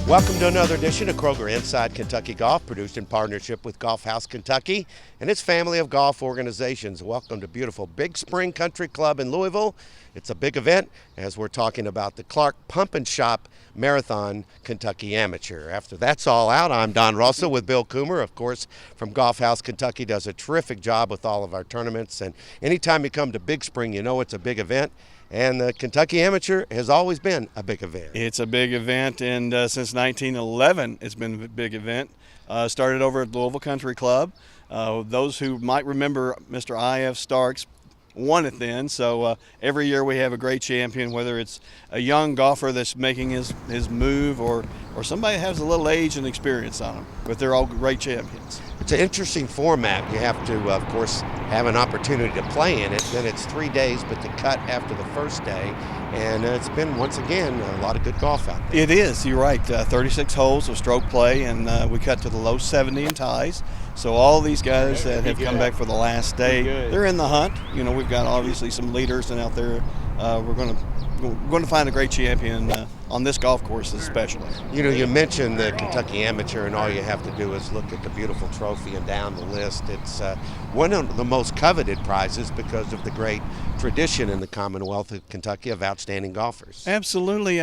Welcome to another edition of Kroger Inside Kentucky Golf, produced in partnership with Golf House Kentucky and its family of golf organizations. Welcome to beautiful Big Spring Country Club in Louisville. It's a big event as we're talking about the Clark Pump and Shop Marathon Kentucky Amateur. After that's all out, I'm Don Russell with Bill Coomer, of course, from Golf House Kentucky. Does a terrific job with all of our tournaments. And anytime you come to Big Spring, you know it's a big event. And the Kentucky Amateur has always been a big event. It's a big event, and since 1911, it's been a big event. Started over at Louisville Country Club. Those who might remember Mr. I.F. Starks won it then, so every year we have a great champion, whether it's a young golfer that's making his move or somebody that has a little age and experience on them, but they're all great champions. It's an interesting format. You have to, of course, have an opportunity to play in it. Then it's 3 days, but the cut after the first day. And it's been, once again, a lot of good golf out there. It is, you're right. 36 holes of stroke play, and we cut to the low 70 in ties. So all these guys that have come back for the last day, they're in the hunt. You know, we've got obviously some leaders, and out there we're going to find a great champion on this golf course especially. You know, you mentioned the Kentucky Amateur, and all you have to do is look at the beautiful trophy and down the list. It's one of the most coveted prizes because of the great tradition in the Commonwealth of Kentucky of outstanding golfers. Absolutely.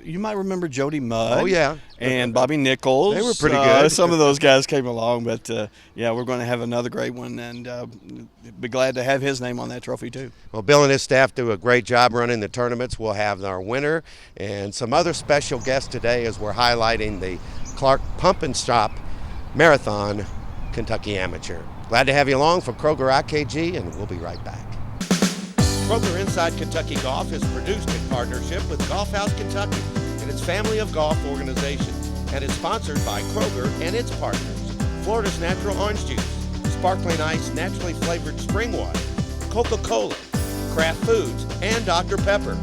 You might remember Jody Mudd. Oh, yeah. And Bobby Nichols. They were pretty good. Some of those guys came along, but yeah, we're going to have another great one, and be glad to have his name on that trophy too. Well, Bill and his staff do a great job running the tournaments. We'll have our winner and some other special guests today as we're highlighting the Clark Pump and Shop Marathon Kentucky Amateur. Glad to have you along for Kroger IKG, and we'll be right back. Kroger Inside Kentucky Golf is produced in partnership with Golf House Kentucky and its family of golf organizations, and is sponsored by Kroger and its partners: Florida's Natural Orange Juice, Sparkling Ice Naturally Flavored Spring Water, Coca-Cola, Kraft Foods, and Dr. Pepper.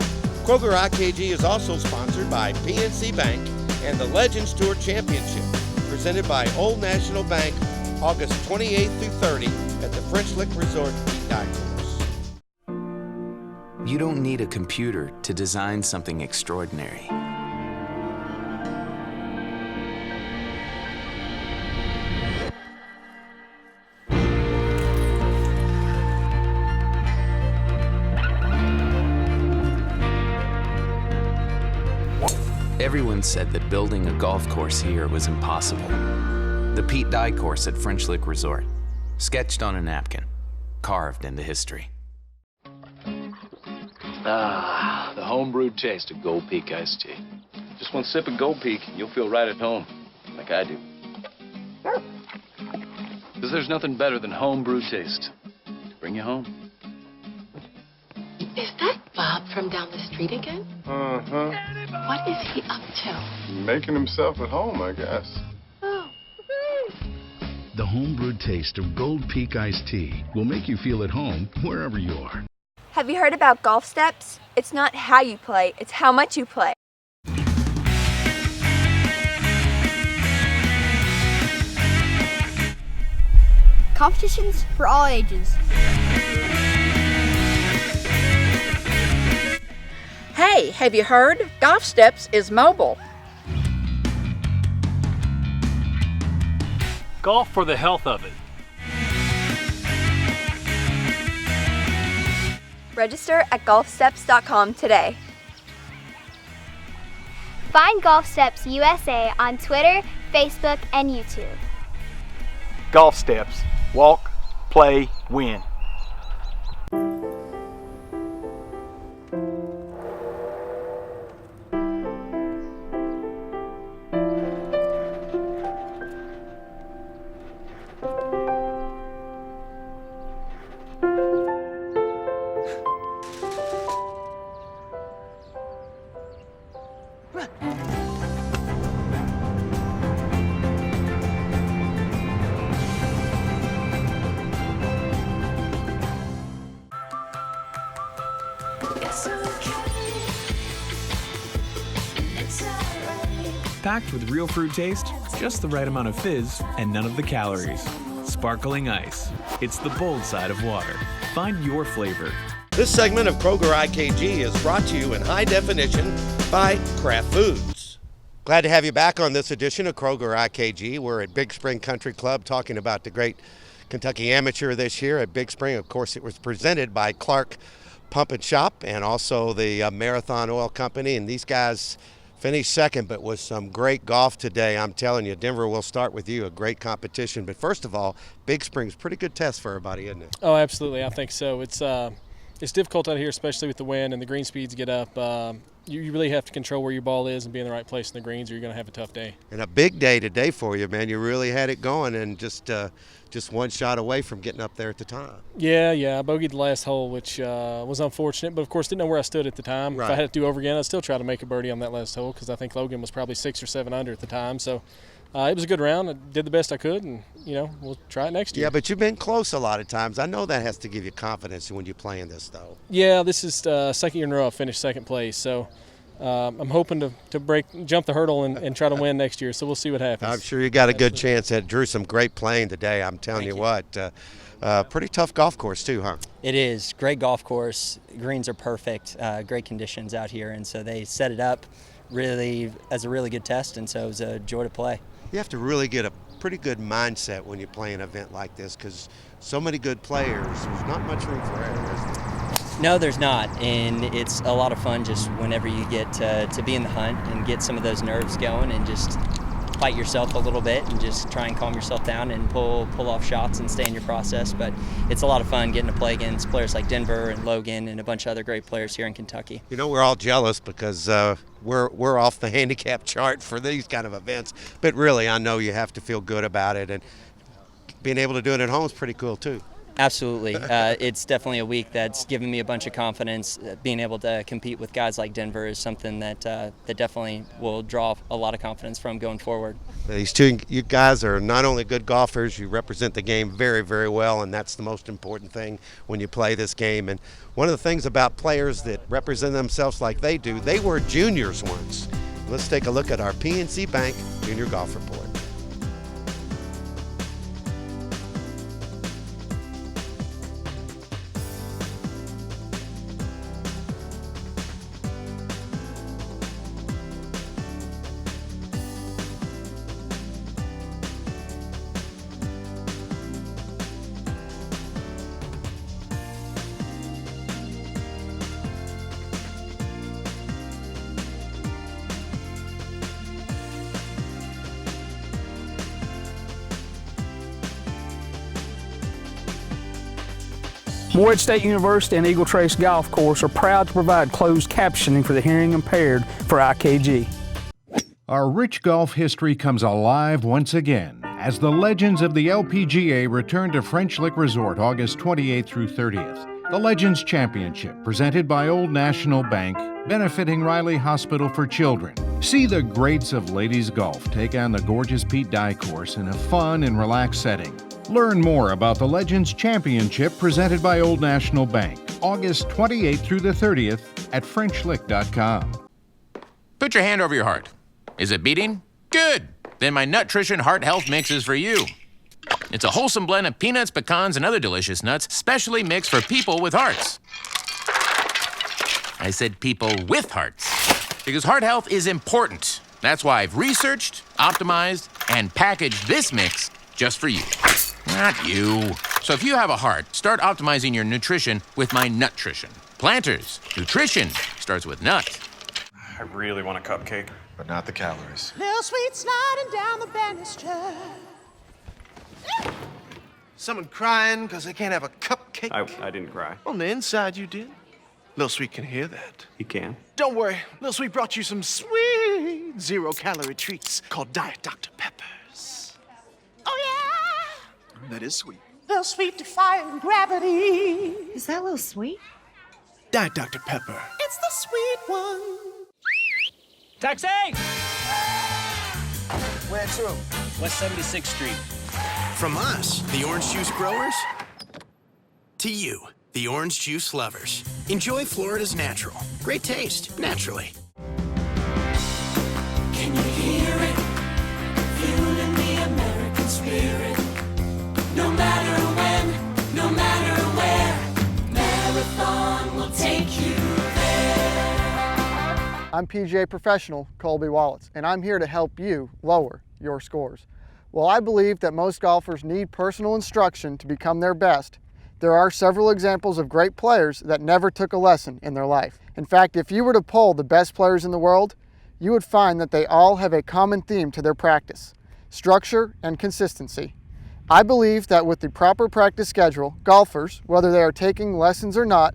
Kroger IKG is also sponsored by PNC Bank and the Legends Tour Championship, presented by Old National Bank, August 28th through 30 at the French Lick Resort Pete Dye Course. You don't need a computer to design something extraordinary. Everyone said that building a golf course here was impossible. The Pete Dye Course at French Lick Resort, sketched on a napkin, carved into history. Ah, the homebrewed taste of Gold Peak iced tea. Just one sip of Gold Peak, and you'll feel right at home, like I do. Because there's nothing better than homebrewed taste to bring you home. Is that Bob from down the street again? Uh-huh. What is he up to? Making himself at home, I guess. Oh. The homebrewed taste of Gold Peak iced tea will make you feel at home wherever you are. Have you heard about golf steps? It's not how you play, it's how much you play. Competitions for all ages. Hey, have you heard? Golf Steps is mobile. Golf for the health of it. Register at golfsteps.com today. Find Golf Steps USA on Twitter, Facebook, and YouTube. Golf Steps. Walk, play, win. Packed with real fruit taste, just the right amount of fizz, and none of the calories. Sparkling ice. It's the bold side of water. Find your flavor. This segment of Kroger IKG is brought to you in high definition by Kraft Foods. Glad to have you back on this edition of Kroger IKG. We're at Big Spring Country Club talking about the great Kentucky Amateur this year at Big Spring. Of course, it was presented by Clark Pump and Shop and also the Marathon Oil Company. And these guys finished second, but with some great golf today. I'm telling you, Denver, we'll start with you. A great competition. But first of all, Big Spring's a pretty good test for everybody, isn't it? Oh, absolutely. I think so. It's difficult out here, especially with the wind and the green speeds get up. You really have to control where your ball is and be in the right place in the greens, or you're going to have a tough day. And a big day today for you, man. You really had it going, and just one shot away from getting up there at the time. Yeah. I bogeyed the last hole, which was unfortunate, but of course didn't know where I stood at the time. Right. If I had to do over again, I'd still try to make a birdie on that last hole because I think Logan was probably 6 or 7 under at the time. So it was a good round. I did the best I could, and we'll try it next year. Yeah, but you've been close a lot of times. I know that has to give you confidence when you're playing this, though. Yeah, this is second year in a row I finished second place, so I'm hoping to jump the hurdle and try to win next year. So we'll see what happens. I'm sure you got a good chance. That drew some great playing today. I'm telling you what. Pretty tough golf course too, huh? It is. Great golf course. Greens are perfect. Great conditions out here, and so they set it up really as a really good test, and so it was a joy to play. You have to really get a pretty good mindset when you play an event like this because so many good players. There's not much room for error, is there? No, there's not, and it's a lot of fun just whenever you get to be in the hunt and get some of those nerves going and just fight yourself a little bit and just try and calm yourself down and pull off shots and stay in your process. But it's a lot of fun getting to play against players like Denver and Logan and a bunch of other great players here in Kentucky. We're all jealous because we're off the handicap chart for these kind of events. But really, I know you have to feel good about it, and being able to do it at home is pretty cool too. Absolutely. It's definitely a week that's given me a bunch of confidence. Being able to compete with guys like Denver is something that definitely will draw a lot of confidence from going forward. These two, you guys are not only good golfers, you represent the game very, very well, and that's the most important thing when you play this game. And one of the things about players that represent themselves like they do, they were juniors once. Let's take a look at our PNC Bank Junior Golf Report. Morehead State University and Eagle Trace Golf Course are proud to provide closed captioning for the hearing impaired for IKG. Our rich golf history comes alive once again as the legends of the LPGA return to French Lick Resort August 28th through 30th. The Legends Championship, presented by Old National Bank, benefiting Riley Hospital for Children. See the greats of ladies golf take on the gorgeous Pete Dye course in a fun and relaxed setting. Learn more about the Legends Championship presented by Old National Bank, August 28th through the 30th at FrenchLick.com. Put your hand over your heart. Is it beating? Good! Then my Nutrition Heart Health Mix is for you. It's a wholesome blend of peanuts, pecans, and other delicious nuts, specially mixed for people with hearts. I said people with hearts, because heart health is important. That's why I've researched, optimized, and packaged this mix just for you. Not you. So if you have a heart, start optimizing your nutrition with my Nutrition. Planters, nutrition starts with nut. I really want a cupcake. But not the calories. Little sweet sliding down the banister. Someone crying because they can't have a cupcake? I didn't cry. On the inside you did. Little Sweet can hear that. He can. Don't worry. Little Sweet brought you some sweet zero-calorie treats called Diet Dr. Peppers. Oh, yeah. That is sweet. Little Sweet defying gravity. Is that Little Sweet? Diet Dr. Pepper. It's the sweet one. Taxi! Where to? West 76th Street. From us, the orange juice growers, to you, the orange juice lovers. Enjoy Florida's natural. Great taste, naturally. Can you hear it? Fueling the American spirit. No matter when, no matter where, Marathon will take you there. I'm PGA professional Colby Wallets, and I'm here to help you lower your scores. While I believe that most golfers need personal instruction to become their best, there are several examples of great players that never took a lesson in their life. In fact, if you were to poll the best players in the world, you would find that they all have a common theme to their practice: structure and consistency. I believe that with the proper practice schedule, golfers, whether they are taking lessons or not,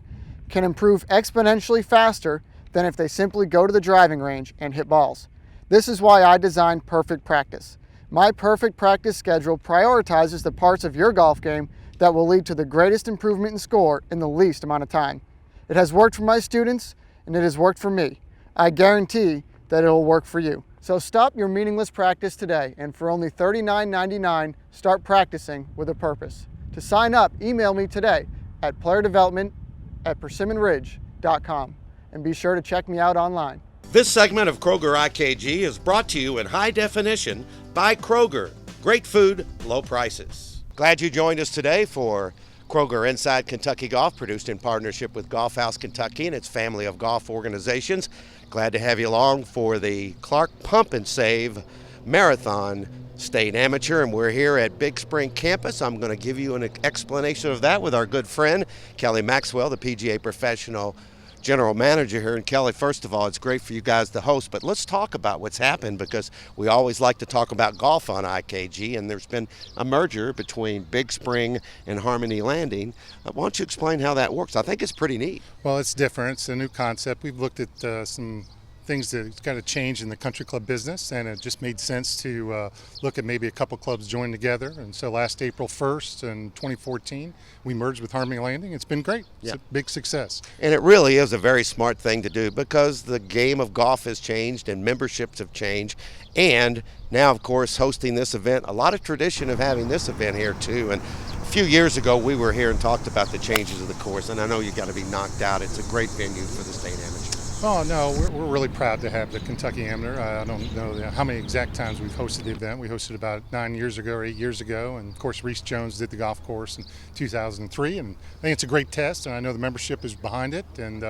can improve exponentially faster than if they simply go to the driving range and hit balls. This is why I designed Perfect Practice. My Perfect Practice schedule prioritizes the parts of your golf game that will lead to the greatest improvement in score in the least amount of time. It has worked for my students, and it has worked for me. I guarantee that it will work for you. So stop your meaningless practice today, and for only $39.99, start practicing with a purpose. To sign up, email me today at playerdevelopment@persimmonridge.com, and be sure to check me out online. This segment of Kroger IKG is brought to you in high definition by Kroger. Great food, low prices. Glad you joined us today for Kroger Inside Kentucky Golf, produced in partnership with Golf House Kentucky and its family of golf organizations. Glad to have you along for the Clark Pump and Save Marathon State Amateur, and we're here at Big Spring Campus. I'm going to give you an explanation of that with our good friend, Kelly Maxwell, the PGA Professional General Manager here. And Kelly, first of all, it's great for you guys to host, but let's talk about what's happened, because we always like to talk about golf on IKG, and there's been a merger between Big Spring and Harmony Landing. Why don't you explain how that works? I think it's pretty neat. Well, it's different. It's a new concept. We've looked at some things that got to change in the country club business, and it just made sense to look at maybe a couple clubs joining together. And so last April 1st in 2014, we merged with Harmony Landing. It's been great. It's a big success. And it really is a very smart thing to do, because the game of golf has changed and memberships have changed. And now, of course, hosting this event, a lot of tradition of having this event here too. And a few years ago, we were here and talked about the changes of the course, and I know you got to be knocked out. It's a great venue for the state amateur. Oh, no, we're really proud to have the Kentucky Amateur. I don't know how many exact times we've hosted the event. We hosted about 9 years ago or 8 years ago, and of course Reese Jones did the golf course in 2003, and I think it's a great test, and I know the membership is behind it, and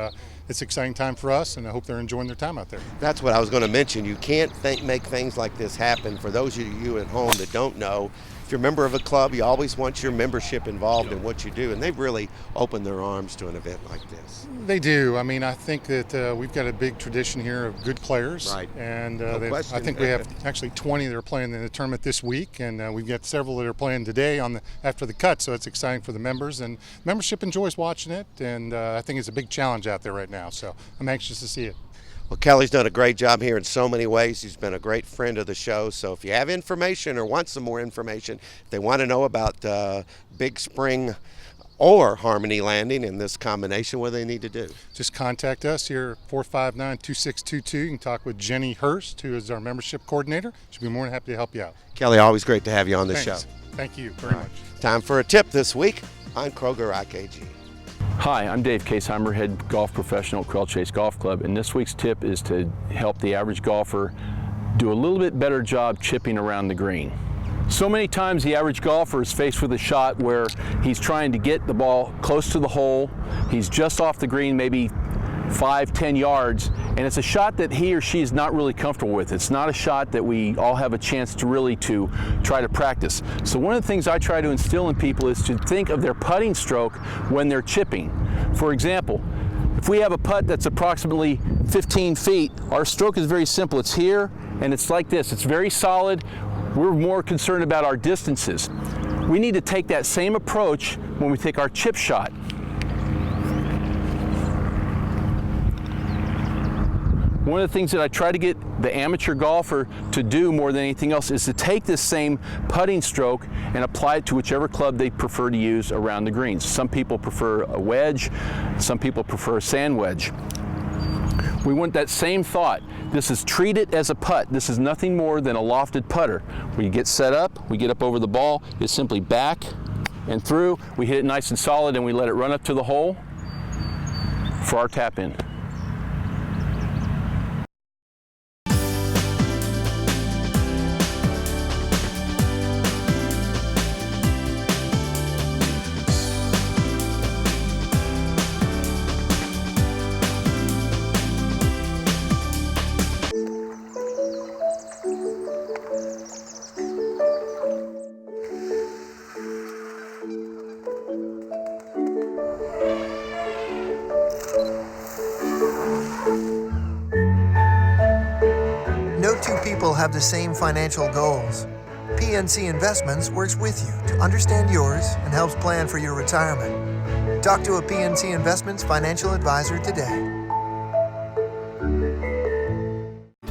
it's an exciting time for us, and I hope they're enjoying their time out there. That's what I was going to mention. You can't make things like this happen. For those of you at home that don't know, if you're a member of a club, you always want your membership involved in what you do, and they've really opened their arms to an event like this. They do. I mean, I think that we've got a big tradition here of good players, right? And I think we have actually 20 that are playing in the tournament this week, and we've got several that are playing today after the cut. So it's exciting for the members, and membership enjoys watching it, and I think it's a big challenge out there right now. So I'm anxious to see it. Well, Kelly's done a great job here in so many ways. He's been a great friend of the show. So if you have information or want some more information, if they want to know about Big Spring or Harmony Landing in this combination, what do they need to do? Just contact us here at 459-2622. You can talk with Jenny Hurst, who is our membership coordinator. She'll be more than happy to help you out. Kelly, always great to have you on the Thanks. show. Thank you very much. Time for a tip this week on Kroger IKG. Hi, I'm Dave Caseheimer, head golf professional at Quail Chase Golf Club, and this week's tip is to help the average golfer do a little bit better job chipping around the green. So many times the average golfer is faced with a shot where he's trying to get the ball close to the hole, he's just off the green, maybe 5-10 yards, and it's a shot that he or she is not really comfortable with. It's not a shot that we all have a chance to really try to practice. So one of the things I try to instill in people is to think of their putting stroke when they're chipping. For example, if we have a putt that's approximately 15 feet, our stroke is very simple. It's here and it's like this. It's very solid. We're more concerned about our distances. We need to take that same approach when we take our chip shot. One of the things that I try to get the amateur golfer to do more than anything else is to take this same putting stroke and apply it to whichever club they prefer to use around the greens. Some people prefer a wedge, some people prefer a sand wedge. We want that same thought. This is treat it as a putt. This is nothing more than a lofted putter. We get set up, we get up over the ball, it's simply back and through. We hit it nice and solid and we let it run up to the hole for our tap in. have the same financial goals. PNC Investments works with you to understand yours and helps plan for your retirement. Talk to a PNC Investments financial advisor today.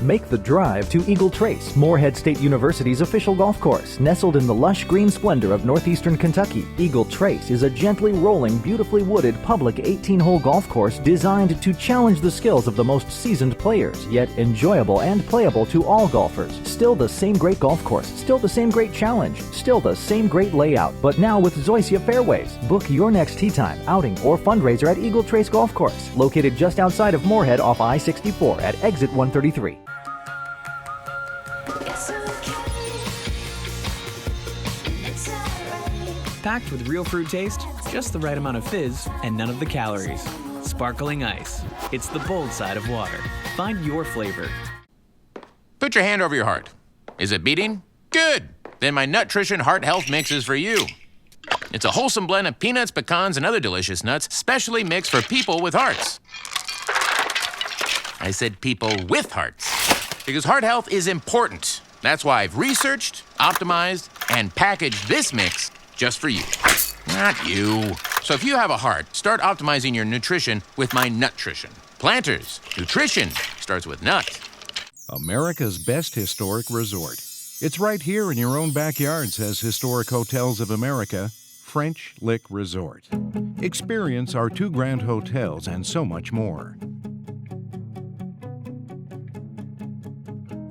Make the drive to Eagle Trace, Morehead State University's official golf course. Nestled in the lush green splendor of northeastern Kentucky, Eagle Trace is a gently rolling, beautifully wooded public 18-hole golf course designed to challenge the skills of the most seasoned players, yet enjoyable and playable to all golfers. Still the same great golf course, still the same great challenge, still the same great layout, but now with Zoysia fairways. Book your next tee time, outing, or fundraiser at Eagle Trace Golf Course, located just outside of Morehead off I-64 at exit 133. Packed with real fruit taste, just the right amount of fizz, and none of the calories. Sparkling ice. It's the bold side of water. Find your flavor. Put your hand over your heart. Is it beating? Good! Then my Nutrition Heart Health Mix is for you. It's a wholesome blend of peanuts, pecans, and other delicious nuts, specially mixed for people with hearts. I said people with hearts. Because heart health is important. That's why I've researched, optimized, and packaged this mix just for you. Not you. So if you have a heart, start optimizing your nutrition with my Nutrition. Planters, nutrition starts with nut. America's best historic resort. It's right here in your own backyard, says Historic Hotels of America, French Lick Resort. Experience our 2 grand hotels and so much more.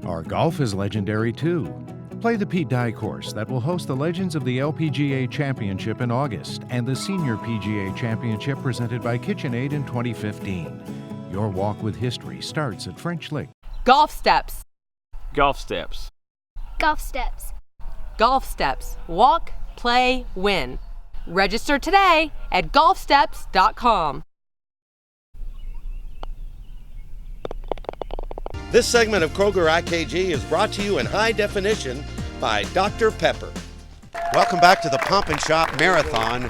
Our golf is legendary too. Play the Pete Dye course that will host the Legends of the LPGA Championship in August and the Senior PGA Championship presented by KitchenAid in 2015. Your walk with history starts at French Lick. Golf steps. Golf steps. Golf steps. Golf steps. Walk, play, win. Register today at golfsteps.com. This segment of Kroger IKG is brought to you in high definition by Dr. Pepper. Welcome back to the Pump and Shop Marathon,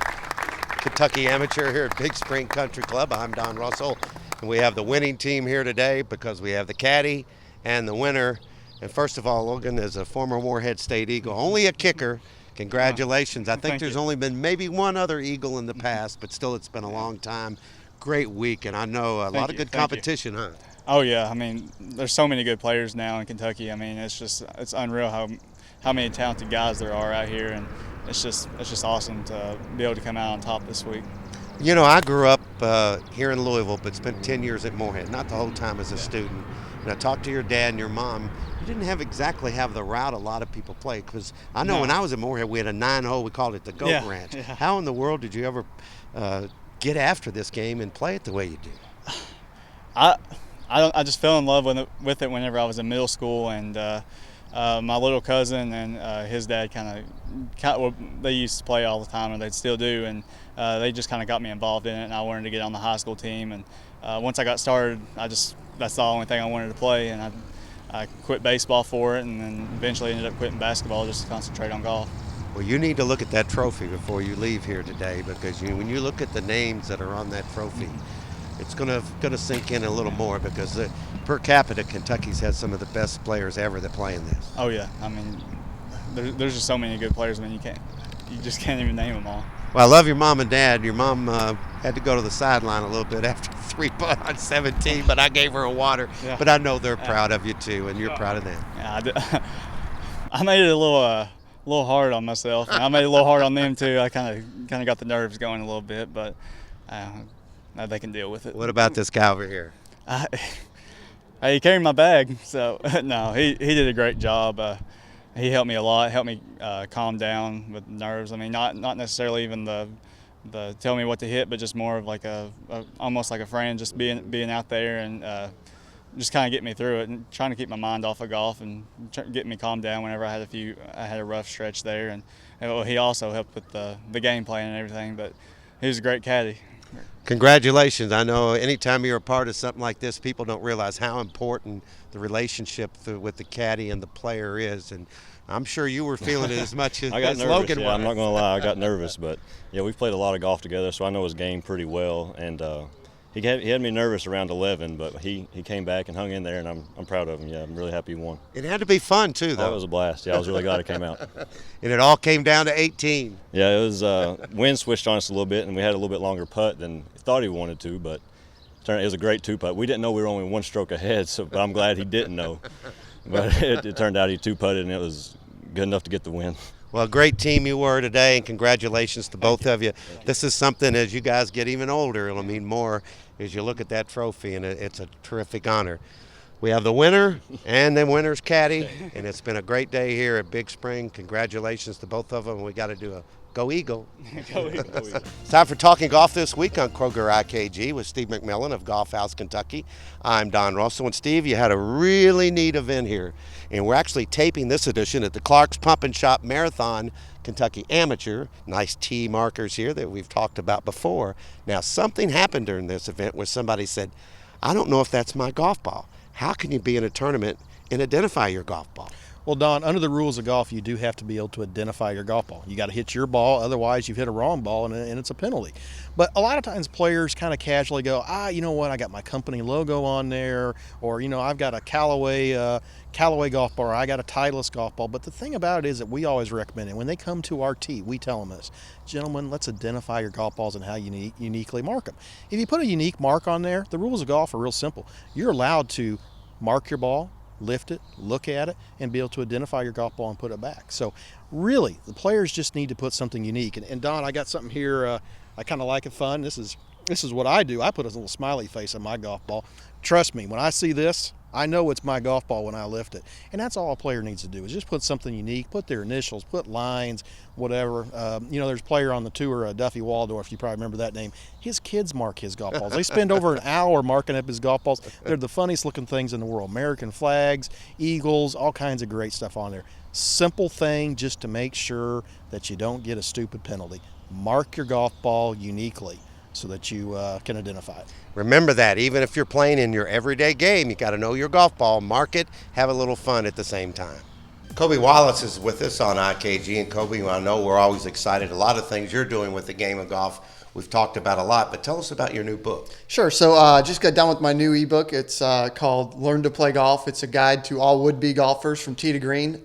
Kentucky Amateur here at Big Spring Country Club. I'm Don Russell, and we have the winning team here today because we have the caddy and the winner. And first of all, Logan is a former Morehead State Eagle, only a kicker. Congratulations. I think there's only been maybe one other Eagle in the past, but still it's been a long time. Great week, and I know a lot of good competition, huh? Oh yeah, I mean, there's so many good players now in Kentucky. I mean, it's unreal how many talented guys there are out here, and it's just awesome to be able to come out on top this week. You know, I grew up here in Louisville, but spent 10 years at Morehead, not the whole time as a student. And I talked to your dad and your mom. You didn't have the route a lot of people play, because I know when I was at Morehead, we had a 9-hole. We called it the Goat Ranch. Yeah. How in the world did you ever get after this game and play it the way you do? I just fell in love with it whenever I was in middle school, and my little cousin and his dad they used to play all the time, and they still do, and they just kind of got me involved in it, and I wanted to get on the high school team. And once I got started, that's the only thing I wanted to play, and I quit baseball for it, and then eventually ended up quitting basketball just to concentrate on golf. Well, you need to look at that trophy before you leave here today, because when you look at the names that are on that trophy, it's gonna sink in a little more, because per capita, Kentucky's had some of the best players ever that play in this. Oh yeah, I mean, there's just so many good players. I mean, you just can't even name them all. Well, I love your mom and dad. Your mom had to go to the sideline a little bit after 3 putt on 17, but I gave her a water. Yeah. But I know they're proud of you too, and you're proud of them. Yeah, I made it a little hard on myself, and I made it a little hard on them too. I kind of got the nerves going a little bit, but they can deal with it. What about this guy over here? He carried my bag, so no, he did a great job. He helped me a lot, helped me calm down with nerves. I mean, not necessarily even the tell me what to hit, but just more of like almost like a friend, just being out there and just kind of get me through it, and trying to keep my mind off of golf and get me calmed down whenever I had a rough stretch there. And he also helped with the game plan and everything, but he was a great caddy. Congratulations. I know anytime you're a part of something like this, people don't realize how important the relationship with the caddy and the player is, and I'm sure you were feeling it as much as, I got as nervous, Logan was. I'm not going to lie, I got nervous, but yeah, we've played a lot of golf together, so I know his game pretty well, and he had me nervous around 11, but he came back and hung in there, and I'm proud of him. Yeah, I'm really happy he won. It had to be fun too, though. That was a blast. Yeah, I was really glad it came out. And it all came down to 18. Yeah, it was wind switched on us a little bit, and we had a little bit longer putt than thought he wanted to, but it was a great 2-putt. We didn't know we were only 1 stroke ahead, but I'm glad he didn't know. But it turned out he 2-putted, and it was good enough to get the win. Well, great team you were today, and congratulations to both of you. This is something, as you guys get even older, it'll mean more as you look at that trophy, and it's a terrific honor. We have the winner and the winner's caddy, and it's been a great day here at Big Spring. Congratulations to both of them. We got to do a Go Eagle. Go Eagle. It's time for Talking Golf this week on Kroger IKG with Steve McMillan of Golf House, Kentucky. I'm Don Russell. And Steve, you had a really neat event here. And we're actually taping this edition at the Clark's Pump and Shop Marathon Kentucky Amateur. Nice tee markers here that we've talked about before. Now, something happened during this event where somebody said, I don't know if that's my golf ball. How can you be in a tournament and identify your golf ball? Well, Don, under the rules of golf, you do have to be able to identify your golf ball. You got to hit your ball, otherwise you've hit a wrong ball and it's a penalty. But a lot of times players kind of casually go, you know what, I got my company logo on there, or, you know, I've got a Callaway golf ball, or I got a Titleist golf ball. But the thing about it is that we always recommend it. When they come to our tee, we tell them this, gentlemen, let's identify your golf balls and how you uniquely mark them. If you put a unique mark on there, the rules of golf are real simple. You're allowed to mark your ball, lift it, look at it, and be able to identify your golf ball and put it back. So really, the players just need to put something unique. And Don, I got something here, I kind of like it fun. This is what I do. I put a little smiley face on my golf ball. Trust me, when I see this, I know it's my golf ball when I lift it. And that's all a player needs to do, is just put something unique, put their initials, put lines, whatever. You know, there's a player on the tour, Duffy Waldorf, you probably remember that name. His kids mark his golf balls. They spend over an hour marking up his golf balls. They're the funniest looking things in the world. American flags, eagles, all kinds of great stuff on there. Simple thing just to make sure that you don't get a stupid penalty. Mark your golf ball uniquely so that you can identify it. Remember that, even if you're playing in your everyday game, you got to know your golf ball, mark it, have a little fun at the same time. Kobe Wallace is with us on IKG, and Kobe, I know we're always excited. A lot of things you're doing with the game of golf we've talked about a lot, but tell us about your new book. Sure. So just got done with my new ebook. It's called Learn to Play Golf. It's a guide to all would-be golfers from tee to green.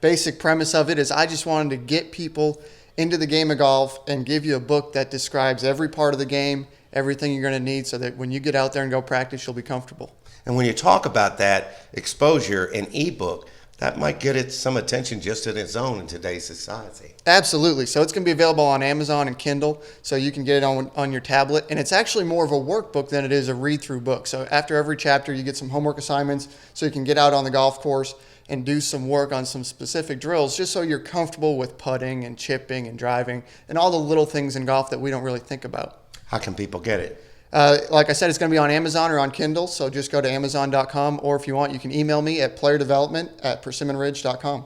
Basic premise of it is I just wanted to get people into the game of golf and give you a book that describes every part of the game, everything you're going to need, so that when you get out there and go practice, you'll be comfortable. And when you talk about that exposure in ebook, that might get it some attention just in its own in today's society. Absolutely. So it's going to be available on Amazon and Kindle, so you can get it on your tablet. And it's actually more of a workbook than it is a read-through book. So after every chapter, you get some homework assignments so you can get out on the golf course and do some work on some specific drills, just so you're comfortable with putting and chipping and driving and all the little things in golf that we don't really think about. How can people get it? Like I said, it's going to be on Amazon or on Kindle, so just go to Amazon.com, or if you want, you can email me at playerdevelopment@persimmonridge.com.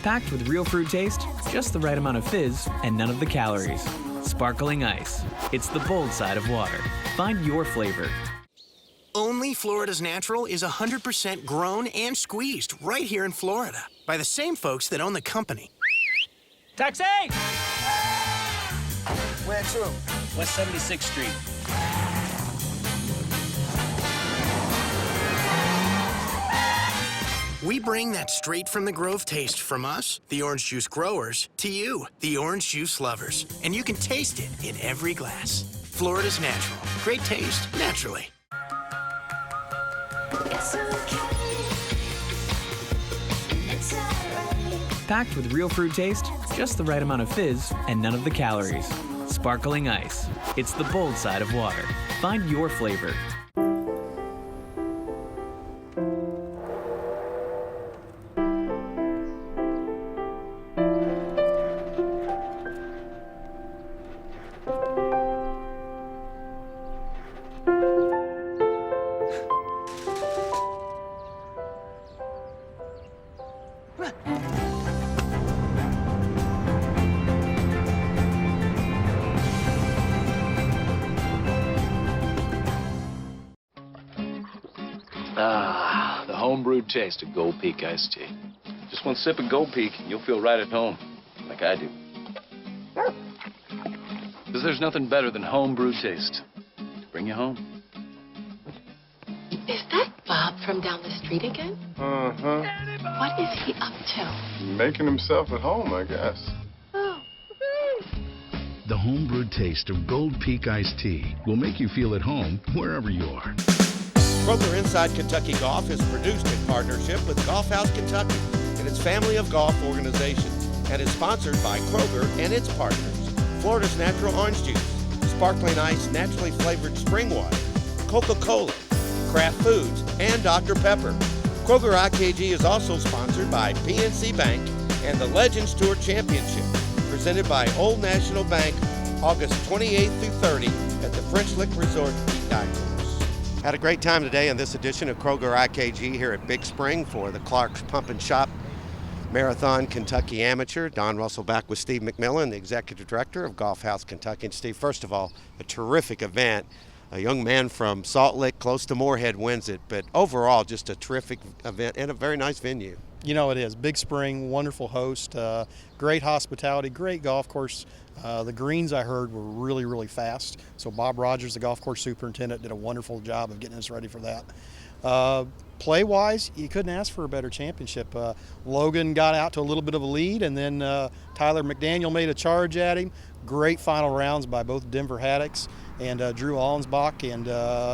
Packed with real fruit taste, just the right amount of fizz, and none of the calories. Sparkling ice. It's the bold side of water. Find your flavor. Only Florida's Natural is 100% grown and squeezed right here in Florida by the same folks that own the company. Taxi! Where to? West 76th Street. We bring that straight from the Grove taste from us, the orange juice growers, to you, the orange juice lovers. And you can taste it in every glass. Florida's Natural. Great taste, naturally. Packed with real fruit taste, just the right amount of fizz, and none of the calories. Sparkling ice. It's the bold side of water. Find your flavor. The homebrewed taste of Gold Peak iced tea. Just one sip of Gold Peak, and you'll feel right at home. like I do. Because there's nothing better than home-brewed taste to bring you home. Is that Bob from down the street again? Uh-huh. What is he up to? Making himself at home, I guess. Oh. The home-brewed taste of Gold Peak Iced Tea will make you feel at home wherever you are. Kroger Inside Kentucky Golf is produced in partnership with Golf House Kentucky and its family of golf organizations, and is sponsored by Kroger and its partners: Florida's Natural Orange Juice, Sparkling Ice Naturally Flavored Spring Water, Coca-Cola, Kraft Foods, and Dr. Pepper. Kroger IKG is also sponsored by PNC Bank and the Legends Tour Championship, presented by Old National Bank, August 28th through 30 at the French Lick Resort Peak Dive Course. Had a great time today in this edition of Kroger IKG here at Big Spring for the Clark's Pump and Shop Marathon Kentucky Amateur. Don Russell back with Steve McMillan, the Executive Director of Golf House Kentucky. And Steve, first of all, a terrific event. A young man from Salt Lick, close to Moorhead, wins it. But overall, just a terrific event and a very nice venue. You know it is. Big Spring, wonderful host, great hospitality, great golf course. The greens, I heard, were really, really fast. So Bob Rogers, the golf course superintendent, did a wonderful job of getting us ready for that. Play-wise, you couldn't ask for a better championship. Logan got out to a little bit of a lead, and then Tyler McDaniel made a charge at him. Great final rounds by both Denver Haddocks and Drew Allensbach, and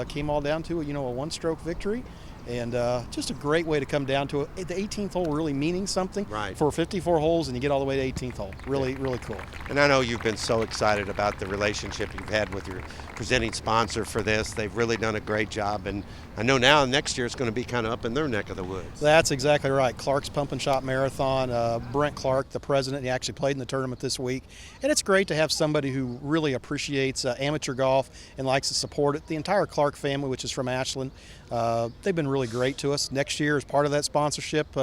came all down to a one-stroke victory. And just a great way to come down to it. The 18th hole really meaning something for 54 holes, and you get all the way to 18th hole. Really, really cool. And I know you've been so excited about the relationship you've had with your presenting sponsor for this. They've really done a great job, and I know now next year it's going to be kind of up in their neck of the woods. That's exactly right. Clark's Pump and Shop Marathon. Brent Clark, the president, he actually played in the tournament this week. And it's great to have somebody who really appreciates amateur golf and likes to support it. The entire Clark family, which is from Ashland, they've been really great to us. Next year, as part of that sponsorship,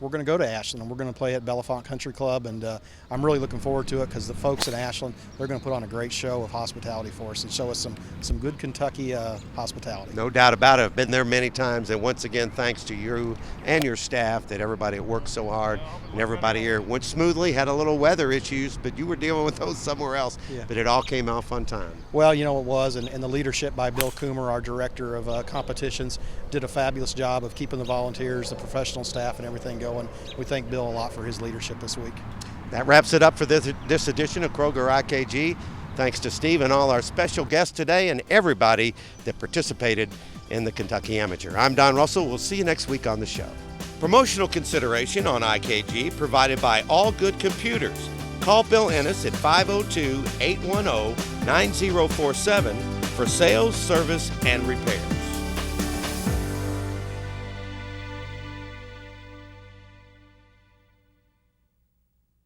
we're going to go to Ashland and we're going to play at Bellefonte Country Club, and I'm really looking forward to it because the folks at Ashland, they're going to put on a great show of hospitality for us and show us some good Kentucky hospitality. No doubt about it. I've been there many times, and once again, thanks to you and your staff, that everybody worked so hard, and everybody here went smoothly. Had a little weather issues, but you were dealing with those somewhere else. Yeah. But it all came out on time. Well, it was, and the leadership by Bill Coomer, our director of competitions, did a fabulous job of keeping the volunteers, the professional staff, and everything going. We thank Bill a lot for his leadership this week. That wraps it up for this edition of Kroger IKG. Thanks to Steve and all our special guests today and everybody that participated in the Kentucky Amateur. I'm Don Russell. We'll see you next week on the show. Promotional consideration on IKG provided by All Good Computers. Call Bill Ennis at 502-810-9047 for sales, service, and repair.